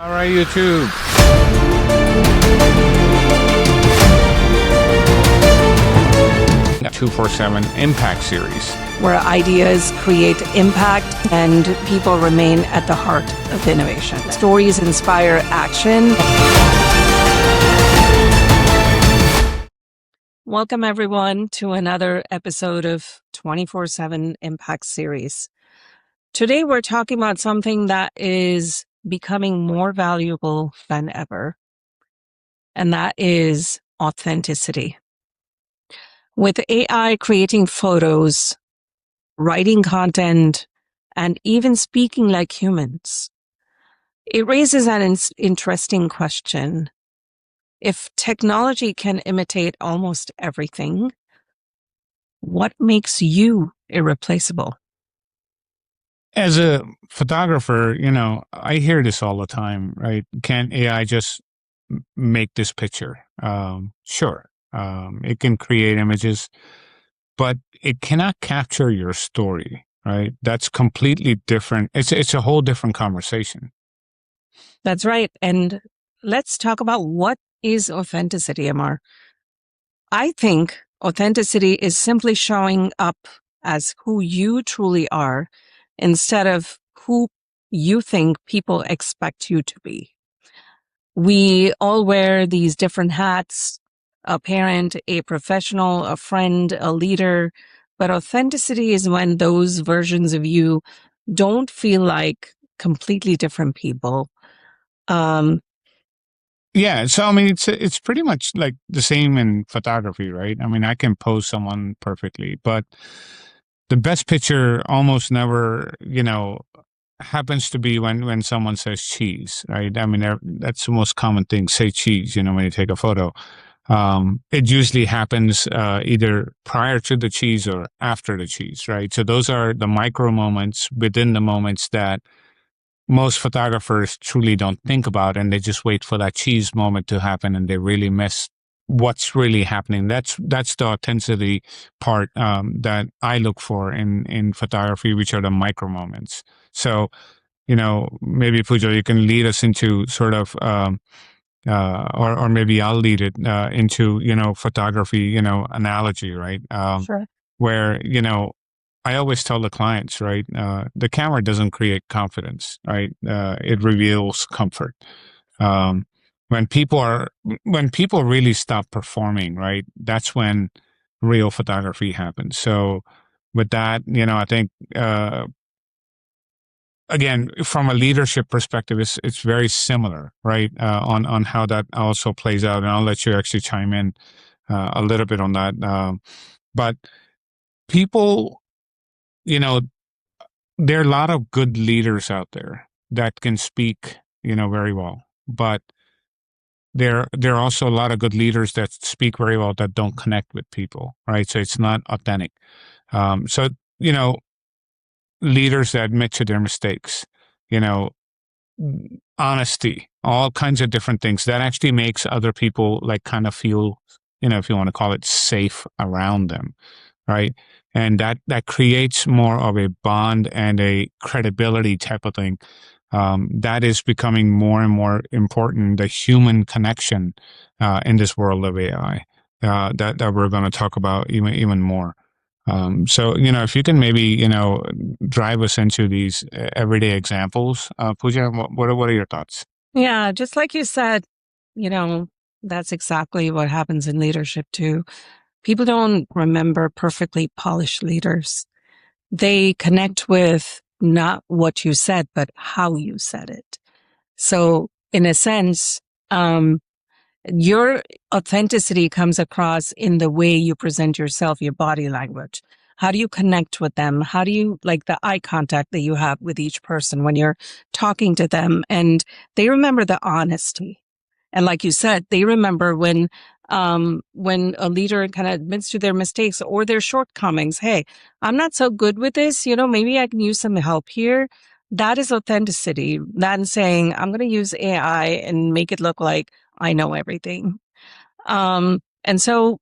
All right, YouTube. 247 Impact Series, where ideas create impact and people remain at the heart of innovation. Stories inspire action. Welcome, everyone, to another episode of 24/7 Impact Series. Today, we're talking about something that is becoming more valuable than ever, and that is authenticity. With AI creating photos, writing content, and even speaking like humans, it raises an interesting question. If technology can imitate almost everything, what makes you irreplaceable? As a photographer, I hear this all the time, right? Can AI just make this picture? Sure. It can create images, but it cannot capture your story, right? That's completely different. It's a whole different conversation. That's right. And let's talk about what is authenticity, Amar. I think authenticity is simply showing up as who you truly are instead of who you think people expect you to be. We all wear these different hats: a parent, a professional, a friend, a leader. But authenticity is when those versions of you don't feel like completely different people. Yeah, so I mean, it's pretty much like the same in photography, right? I mean, I can pose someone perfectly, but the best picture almost never, happens to be when someone says cheese, right? I mean, that's the most common thing. Say cheese, when you take a photo. It usually happens either prior to the cheese or after the cheese, right? So those are the micro moments within the moments that most photographers truly don't think about, and they just wait for that cheese moment to happen, and they really miss what's really happening. That's the authenticity part that I look for in photography, which are the micro moments. So, maybe Pooja, you can lead us into sort of, or maybe I'll lead it into, photography, analogy, right? Sure. Where, I always tell the clients, right? The camera doesn't create confidence, right? It reveals comfort. Um, when people really stop performing, right? That's when real photography happens. So with that, I think, again, from a leadership perspective, it's very similar, right? On how that also plays out. And I'll let you actually chime in a little bit on that. But people, you know, there are a lot of good leaders out there that can speak, very well, but there are also a lot of good leaders that speak very well that don't connect with people, right? So it's not authentic. So leaders that admit to their mistakes, you know, honesty, all kinds of different things that actually makes other people like kind of feel, if you want to call it, safe around them, right? And that creates more of a bond and a credibility type of thing. That is becoming more and more important. The human connection in this world of AI that we're going to talk about even more. So if you can maybe drive us into these everyday examples, Pooja, what are your thoughts? Yeah, just like you said, you know, that's exactly what happens in leadership too. People don't remember perfectly polished leaders. They connect with not what you said, but how you said it. So in a sense, your authenticity comes across in the way you present yourself, your body language. How do you connect with them? How do you like the eye contact that you have with each person when you're talking to them? And they remember the honesty. And like you said, they remember when a leader kind of admits to their mistakes or their shortcomings. Hey, I'm not so good with this. Maybe I can use some help here. That is authenticity. Than saying, I'm going to use AI and make it look like I know everything. And so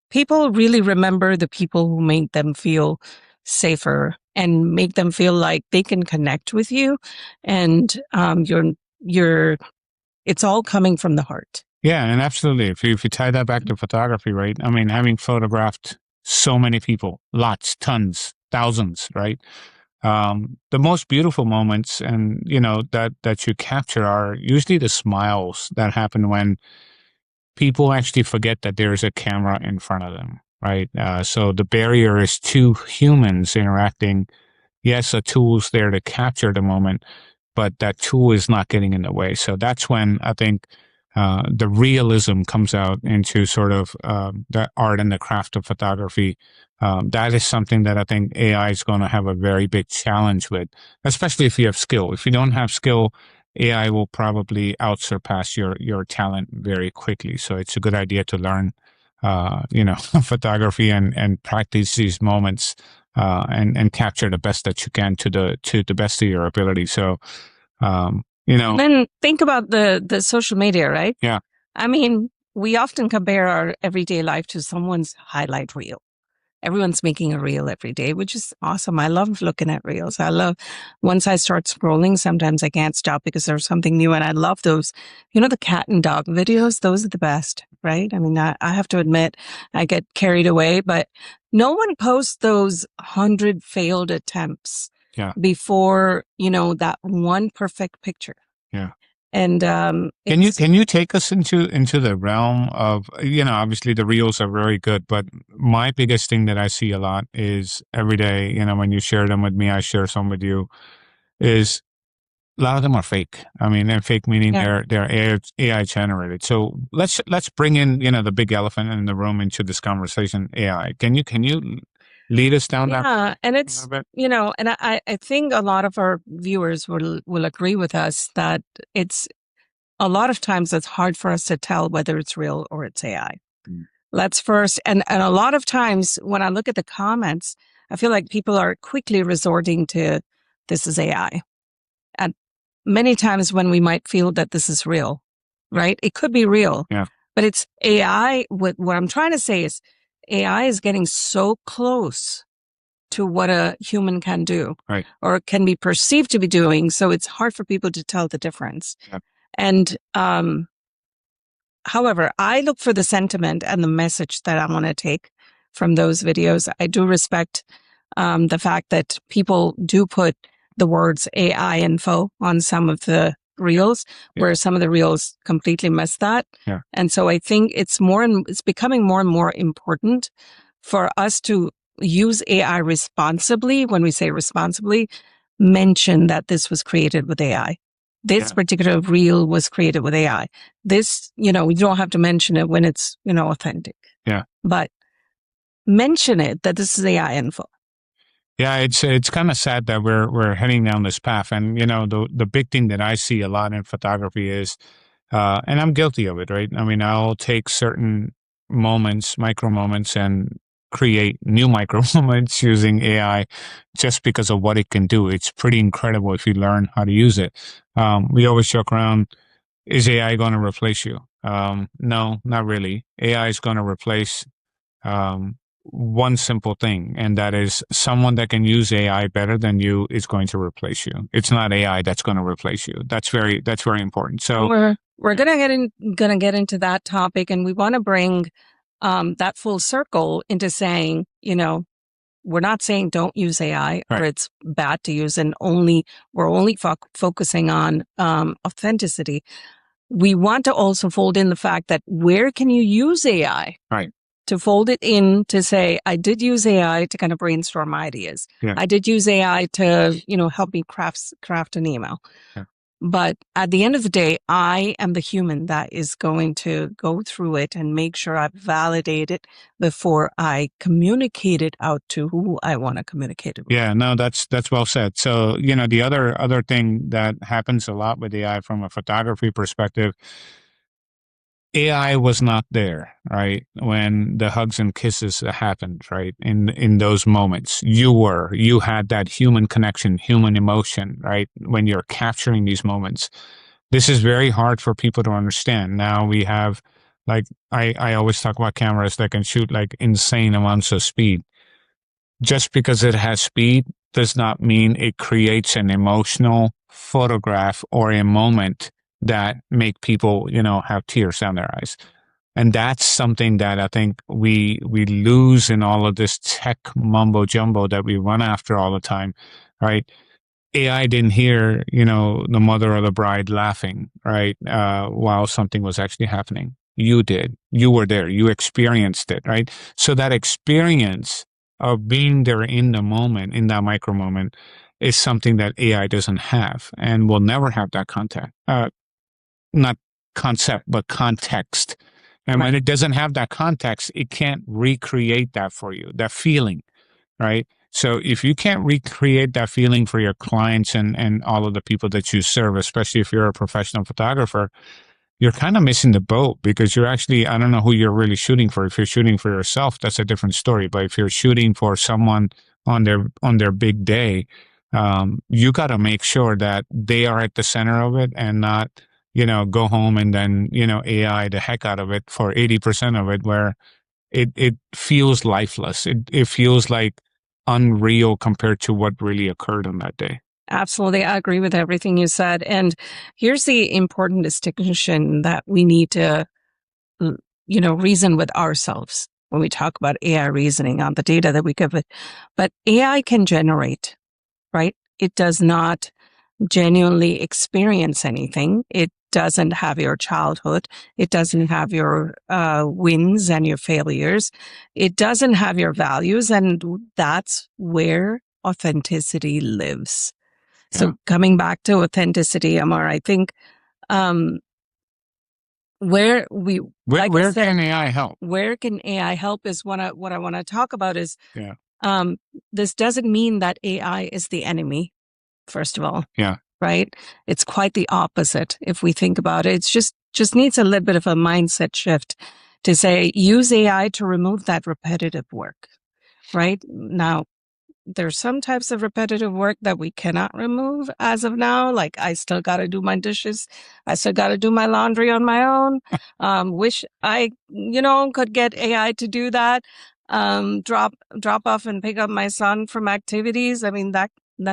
people really remember the people who make them feel safer and make them feel like they can connect with you, and you're it's all coming from the heart. Yeah, and absolutely. If you tie that back to photography, right? I mean, having photographed so many people, lots, tons, thousands, right? The most beautiful moments, and that you capture are usually the smiles that happen when people actually forget that there's a camera in front of them, right? So the barrier is two humans interacting. Yes, a tool's there to capture the moment, but that tool is not getting in the way. So that's when I think the realism comes out into sort of the art and the craft of photography. That is something that I think AI is going to have a very big challenge with, especially if you have skill. If you don't have skill, AI will probably outsurpass your talent very quickly. So it's a good idea to learn, photography and practice these moments and capture the best that you can to the best of your ability. So, And then think about the social media, right? Yeah. I mean, we often compare our everyday life to someone's highlight reel. Everyone's making a reel every day, which is awesome. I love looking at reels. Once I start scrolling, sometimes I can't stop because there's something new. And I love those, the cat and dog videos. Those are the best, right? I mean, I have to admit, I get carried away, but no one posts those 100 failed attempts before, that one perfect picture. Yeah. And can you take us into the realm of, obviously the reels are very good, but my biggest thing that I see a lot is every day, when you share them with me, I share some with you, is a lot of them are fake. I mean, they're fake meaning they're AI generated. So let's bring in, the big elephant in the room into this conversation, AI. Can you lead us down that? Yeah, and it's, and I think a lot of our viewers will agree with us that it's a lot of times it's hard for us to tell whether it's real or it's AI. Let's first, and a lot of times when I look at the comments, I feel like people are quickly resorting to this is AI. And many times when we might feel that this is real, right? It could be real, but it's AI. What I'm trying to say is AI is getting so close to what a human can do, or can be perceived to be doing. So it's hard for people to tell the difference. And, however, I look for the sentiment and the message that I want to take from those videos. I do respect the fact that people do put the words AI info on some of the reels, where some of the reels completely miss that. And so I think it's becoming more and more important for us to use AI responsibly. When we say responsibly, mention that this was created with AI. This particular reel was created with AI. This, we don't have to mention it when it's, authentic. But mention it that this is AI info. Yeah, it's kind of sad that we're heading down this path. And, the big thing that I see a lot in photography is, and I'm guilty of it, right? I mean, I'll take certain moments, micro moments, and create new micro moments using AI just because of what it can do. It's pretty incredible if you learn how to use it. We always joke around, is AI going to replace you? No, not really. AI is going to replace one simple thing, and that is someone that can use AI better than you is going to replace you. It's not AI that's going to replace you. That's very important. So we're gonna get into that topic, and we want to bring that full circle into saying, we're not saying don't use AI or it's bad to use, and we're only focusing on authenticity. We want to also fold in the fact that where can you use AI? To fold it in to say, I did use AI to kind of brainstorm ideas. I did use AI to, help me craft an email. But at the end of the day, I am the human that is going to go through it and make sure I validate it before I communicate it out to who I want to communicate it with. Yeah, no, that's well said. So, the other thing that happens a lot with AI from a photography perspective, AI was not there, right? When the hugs and kisses happened, right? In those moments, you had that human connection, human emotion, right? When you're capturing these moments, this is very hard for people to understand. Now we have, like, I always talk about cameras that can shoot like insane amounts of speed. Just because it has speed does not mean it creates an emotional photograph or a moment that make people, have tears down their eyes. And that's something that I think we lose in all of this tech mumbo jumbo that we run after all the time, right? AI didn't hear, the mother or the bride laughing, right? While something was actually happening. You did. You were there. You experienced it, right? So that experience of being there in the moment, in that micro moment, is something that AI doesn't have and will never have that contact. Not concept, but context. And when Right. it doesn't have that context, it can't recreate that for you, that feeling, right? So if you can't recreate that feeling for your clients and all of the people that you serve, especially if you're a professional photographer, you're kind of missing the boat because you're actually, I don't know who you're really shooting for. If you're shooting for yourself, that's a different story. But if you're shooting for someone on their big day, you got to make sure that they are at the center of it and not, go home and then, AI the heck out of it for 80% of it, where it feels lifeless. It feels like unreal compared to what really occurred on that day. Absolutely. I agree with everything you said. And here's the important distinction that we need to, reason with ourselves when we talk about AI reasoning on the data that we give it. But AI can generate, right? It does not genuinely experience anything. It doesn't have your childhood. It doesn't have your wins and your failures. It doesn't have your values. And that's where authenticity lives. Yeah. So coming back to authenticity, Amar, I think um, where we, Where, like I where said, can AI help? where can AI help is what I want to talk about is Yeah. um, this doesn't mean that AI is the enemy, first of all, Yeah. right? It's quite the opposite if we think about it. It's just needs a little bit of a mindset shift to say use AI to remove that repetitive work, right? Now, there's some types of repetitive work that we cannot remove as of now. Like I still got to do my dishes. I still got to do my laundry on my own. Wish I, could get AI to do that. Drop off and pick up my son from activities. I mean, that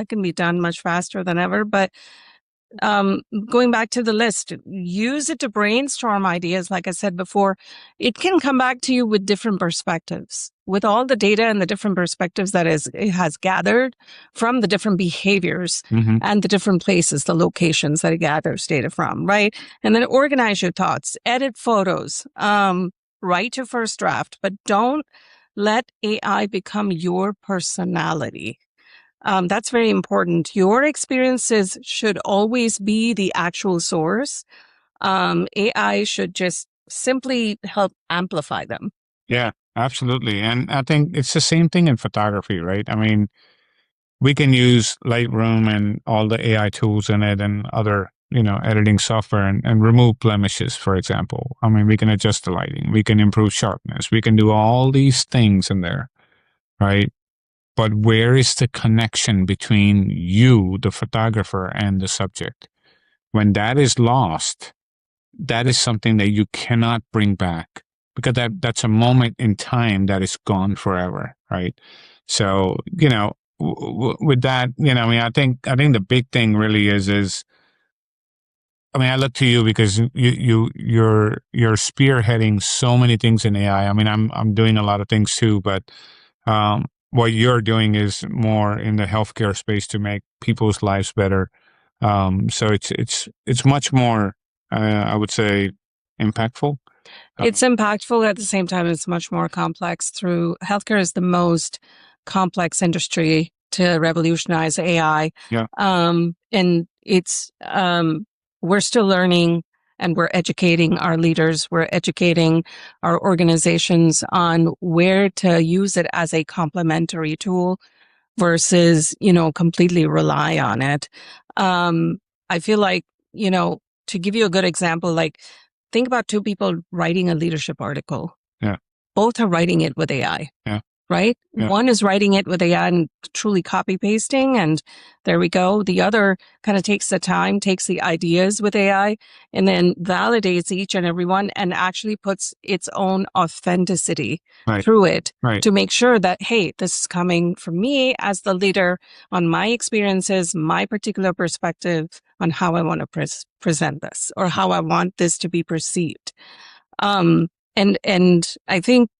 can be done much faster than ever. But going back to the list, use it to brainstorm ideas. Like I said before, it can come back to you with different perspectives, with all the data and the different perspectives that it has gathered from the different behaviors Hmm. and the different places, the locations that it gathers data from, right? And then organize your thoughts, edit photos, write your first draft, but don't let AI become your personality. That's very important. Your experiences should always be the actual source. AI should just simply help amplify them. Yeah, absolutely. And I think it's the same thing in photography, right? I mean, we can use Lightroom and all the AI tools in it and other, editing software and remove blemishes, for example. I mean, we can adjust the lighting, we can improve sharpness, we can do all these things in there, right? But where is the connection between you, the photographer, and the subject? When that is lost, that is something that you cannot bring back because that's a moment in time that is gone forever, right? So, with that, I mean, I think the big thing really is I mean, I look to you because you're spearheading so many things in AI. I mean, I'm doing a lot of things too, but what you're doing is more in the healthcare space to make people's lives better. So it's much more, I would say, impactful. It's impactful at the same time. It's much more complex. Through healthcare is the most complex industry to revolutionize AI, Yeah, and we're still learning, and we're educating our leaders. We're educating our organizations on where to use it as a complementary tool versus, completely rely on it. I feel like, to give you a good example, like think about two people writing a leadership article. yeah, Both are writing it with AI. yeah, right? Yeah. One is writing it with AI and truly copy pasting, and there we go. The other kind of takes the time, takes the ideas with AI, and then validates each and every one and actually puts its own authenticity Right. through it Right. to make sure that, hey, this is coming from me as the leader on my experiences, my particular perspective on how I want to present this or how I want this to be perceived. And I think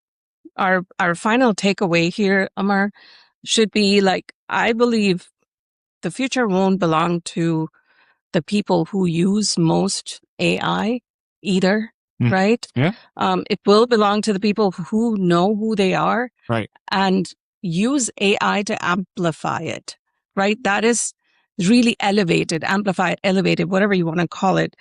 our final takeaway here, Amar, should be like, I believe the future won't belong to the people who use most AI either, Mm. right? Yeah. It will belong to the people who know who they are, right, and use AI to amplify it, right? That is really elevated, amplify it, elevated, whatever you want to call it.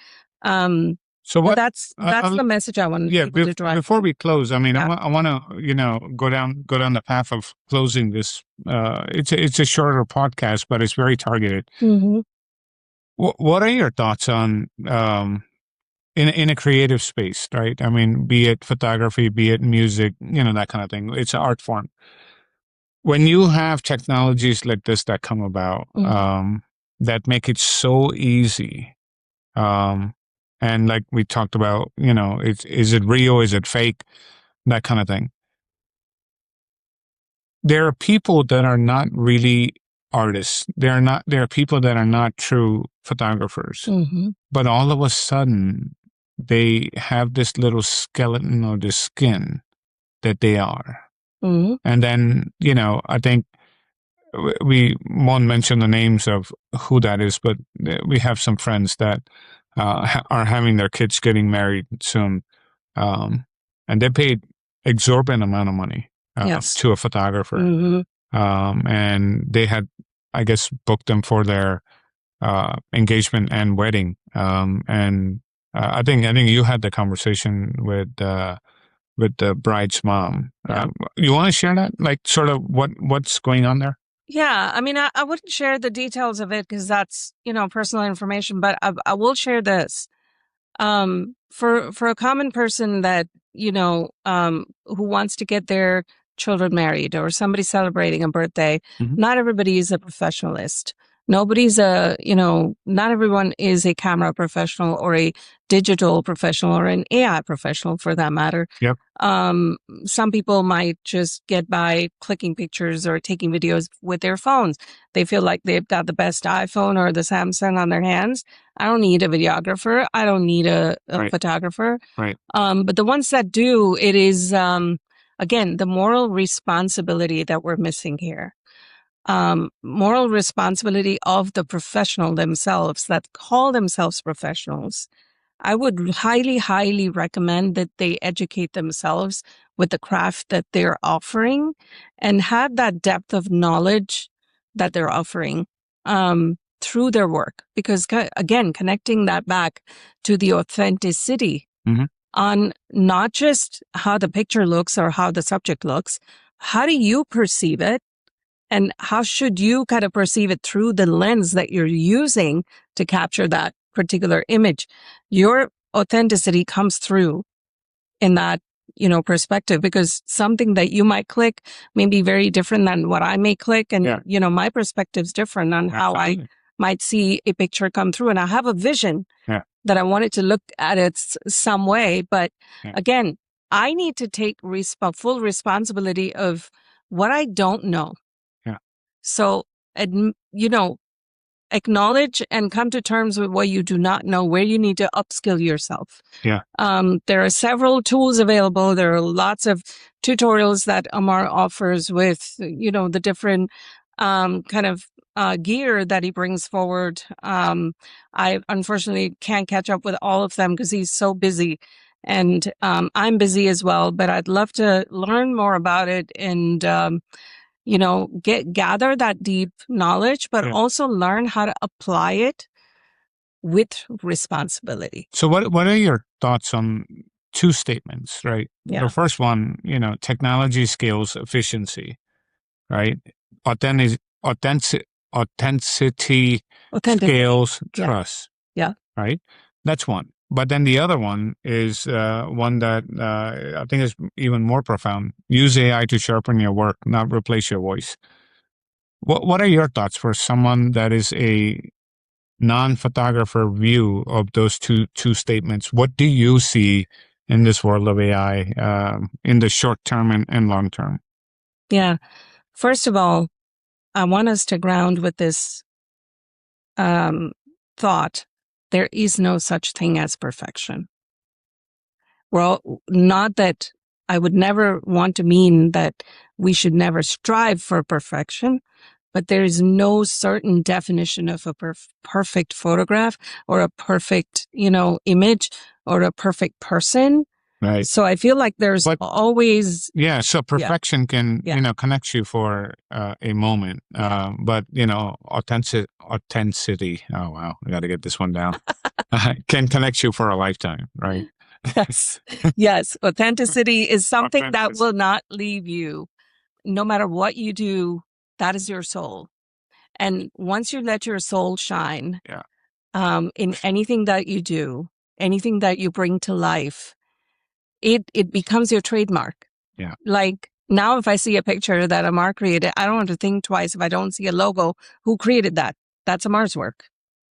So But what? that's the message I want Yeah. people to drive Before home. we close, I mean, Yeah. I want to, go down the path of closing this. It's a shorter podcast, but it's very targeted. Mm-hmm. What are your thoughts on in a creative space, right? I mean, be it photography, be it music, that kind of thing. It's an art form. When you have technologies like this that come about, that make it so easy, and like we talked about, is it real? Is it fake? That kind of thing. There are people that are not really artists. There are people that are not true photographers, Mm-hmm. but all of a sudden they have this little skeleton or this skin that they are. Mm-hmm. And then, I think we won't mention the names of who that is, but we have some friends that are having their kids getting married soon. And they paid exorbitant amount of money Yes. to a photographer. Mm-hmm. And they had, I guess, booked them for their engagement and wedding. And I think you had the conversation with the bride's mom. Yeah. You want to share that, like, sort of what's going on there? Yeah, I mean, I wouldn't share the details of it because that's, personal information, but I will share this. For a common person that, who wants to get their children married or somebody celebrating a birthday, not everybody is a professionalist. Nobody's not everyone is a camera professional or a digital professional or an AI professional for that matter. Yep. Some people might just get by clicking pictures or taking videos with their phones. They feel like they've got the best iPhone or the Samsung on their hands. I don't need a videographer. I don't need a Right. photographer. Right. But the ones that do, it is, again, the moral responsibility that we're missing here. Moral responsibility of the professional themselves that call themselves professionals. I would highly, highly recommend that they educate themselves with the craft that they're offering and have that depth of knowledge that they're offering through their work. Because again, connecting that back to the authenticity on not just how the picture looks or how the subject looks, how do you perceive it? And how should you kind of perceive it through the lens that you're using to capture that particular image? Your authenticity comes through in that, perspective, because something that you might click may be very different than what I may click. And, my perspective's different on how I might see a picture come through. And I have a vision that I want it to look at it some way. But again, I need to take full responsibility of what I don't know. So, acknowledge and come to terms with what you do not know, where you need to upskill yourself. Yeah. There are several tools available. There are lots of tutorials that Amar offers with, the different kind of gear that he brings forward. I unfortunately can't catch up with all of them because he's so busy. And I'm busy as well, but I'd love to learn more about it and gather that deep knowledge, but also learn how to apply it with responsibility. So what are your thoughts on two statements, right? Yeah. The first one, technology scales efficiency, right? Authenticity scales trust. Yeah. Right? That's one. But then the other one is one that I think is even more profound. Use AI to sharpen your work, not replace your voice. What are your thoughts for someone that is a non-photographer view of those two statements? What do you see in this world of AI in the short term and long term? Yeah. First of all, I want us to ground with this thought. There is no such thing as perfection. Well, not that I would never want to mean that we should never strive for perfection, but there is no certain definition of a perfect photograph or a perfect, image or a perfect person. Right. So I feel like there's always. Yeah. So perfection can, connect you for a moment. But, authenticity. Oh, wow. I got to get this one down. Can connect you for a lifetime. Right. Yes. Yes. Authenticity is something that will not leave you. No matter what you do, that is your soul. And once you let your soul shine, in anything that you do, anything that you bring to life, it becomes your trademark. Yeah. Like now, if I see a picture that Amar created, I don't have to think twice. If I don't see a logo, who created that? That's Amar's work.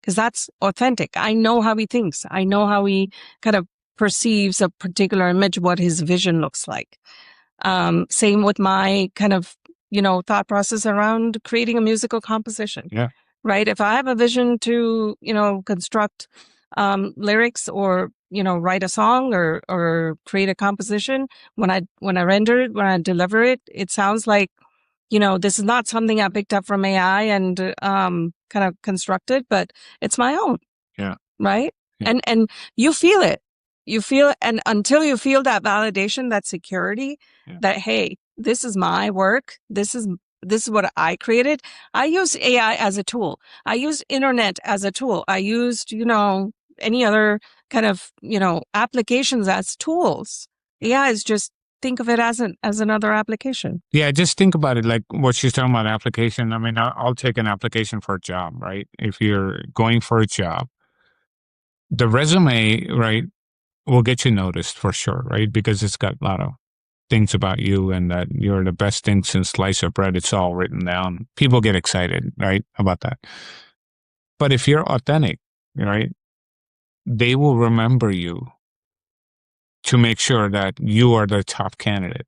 Because that's authentic. I know how he thinks. I know how he kind of perceives a particular image, what his vision looks like. Same with my kind of, thought process around creating a musical composition. Yeah. Right. If I have a vision to, construct lyrics or, write a song or create a composition, when I render it, when I deliver it, it sounds like, this is not something I picked up from AI and kind of constructed, but it's my own. Yeah. Right. Yeah. And you feel it. You feel, and until you feel that validation, that security, that, hey, this is my work. This is what I created. I use AI as a tool. I use internet as a tool. I used, any other kind of, applications as tools. AI is just, think of it as another application. Yeah, just think about it like what she's talking about application. I mean, I'll take an application for a job, right? If you're going for a job, the resume, right, will get you noticed for sure, right? Because it's got a lot of things about you and that you're the best thing since sliced bread. It's all written down. People get excited, right, about that. But if you're authentic, right, they will remember you to make sure that you are the top candidate,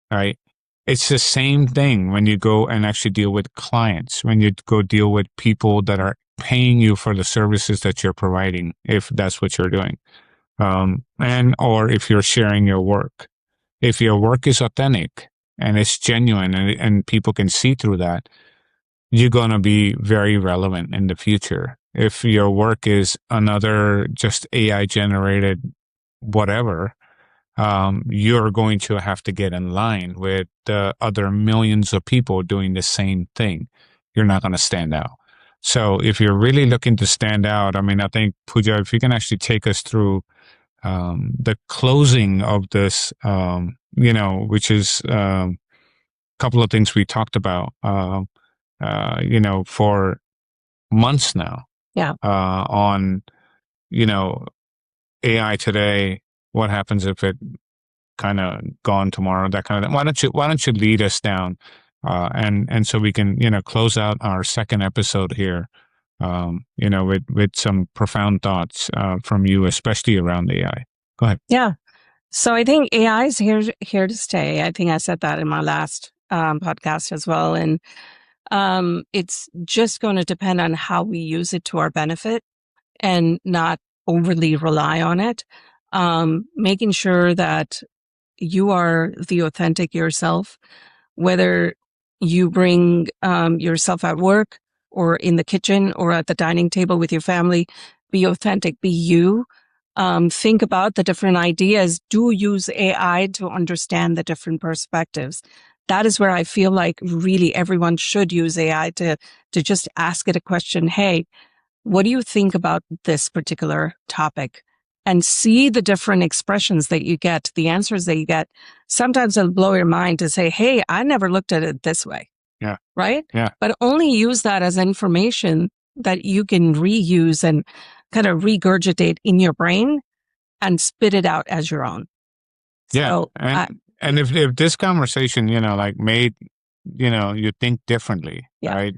right? It's the same thing when you go and actually deal with clients, when you go deal with people that are paying you for the services that you're providing, if that's what you're doing. Or if you're sharing your work. If your work is authentic and it's genuine and people can see through that, you're going to be very relevant in the future. If your work is another just AI generated whatever, you're going to have to get in line with the other millions of people doing the same thing. You're not going to stand out. So if you're really looking to stand out, I mean, I think, Pooja, if you can actually take us through the closing of this, which is a couple of things we talked about, for months now. Yeah. On, AI today, what happens if it kind of gone tomorrow, that kind of thing. Why don't you lead us down, and so we can, close out our second episode here, with some profound thoughts, from you, especially around AI. Go ahead. Yeah. So I think AI is here to stay. I think I said that in my last podcast as well. And it's just going to depend on how we use it to our benefit and not overly rely on it. Making sure that you are the authentic yourself, whether you bring yourself at work or in the kitchen or at the dining table with your family, be authentic, be you. Think about the different ideas. Do use AI to understand the different perspectives. That is where I feel like really everyone should use AI to just ask it a question. Hey, what do you think about this particular topic? And see the different expressions that you get, the answers that you get. Sometimes it'll blow your mind to say, hey, I never looked at it this way. Yeah. Right? Yeah. But only use that as information that you can reuse and kind of regurgitate in your brain and spit it out as your own. Yeah. So and if this conversation, like made, you think differently, right?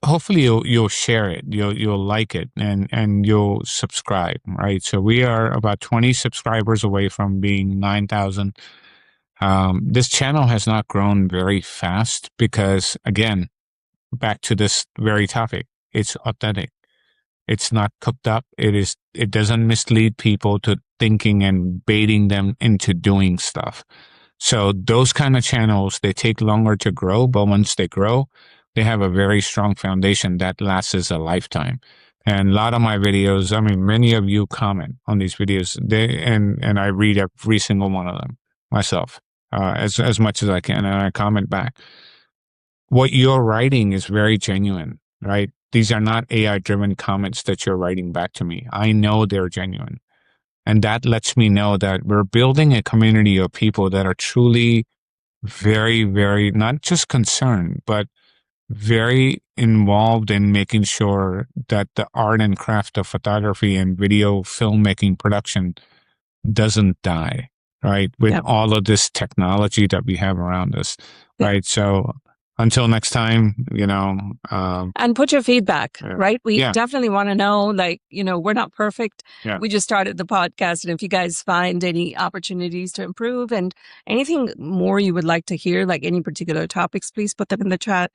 Hopefully you'll share it, you'll like it, and you'll subscribe, right? So we are about 20 subscribers away from being 9,000. This channel has not grown very fast because, again, back to this very topic, it's authentic. It's not cooked up. It doesn't mislead people to thinking and baiting them into doing stuff. So those kind of channels, they take longer to grow, but once they grow, they have a very strong foundation that lasts a lifetime. And a lot of my videos, I mean, many of you comment on these videos, and I read every single one of them myself, as much as I can, and I comment back. What you're writing is very genuine, right? These are not AI driven comments that you're writing back to me. I know they're genuine. And that lets me know that we're building a community of people that are truly very, very, not just concerned, but very involved in making sure that the art and craft of photography and video filmmaking production doesn't die, right? With all of this technology that we have around us, right? So until next time, and put your feedback, right? We definitely want to know, we're not perfect. We just started the podcast. And if you guys find any opportunities to improve and anything more you would like to hear, like any particular topics, please put them in the chat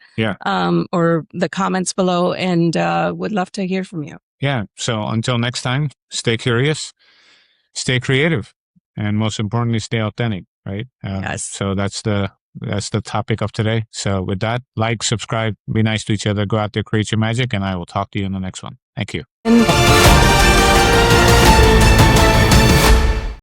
or the comments below, and would love to hear from you. Yeah. So until next time, stay curious, stay creative, and most importantly, stay authentic, right? Yes. So that's the topic of today. So with that, like, subscribe, be nice to each other, go out there, create your magic, and I will talk to you in the next one. Thank you.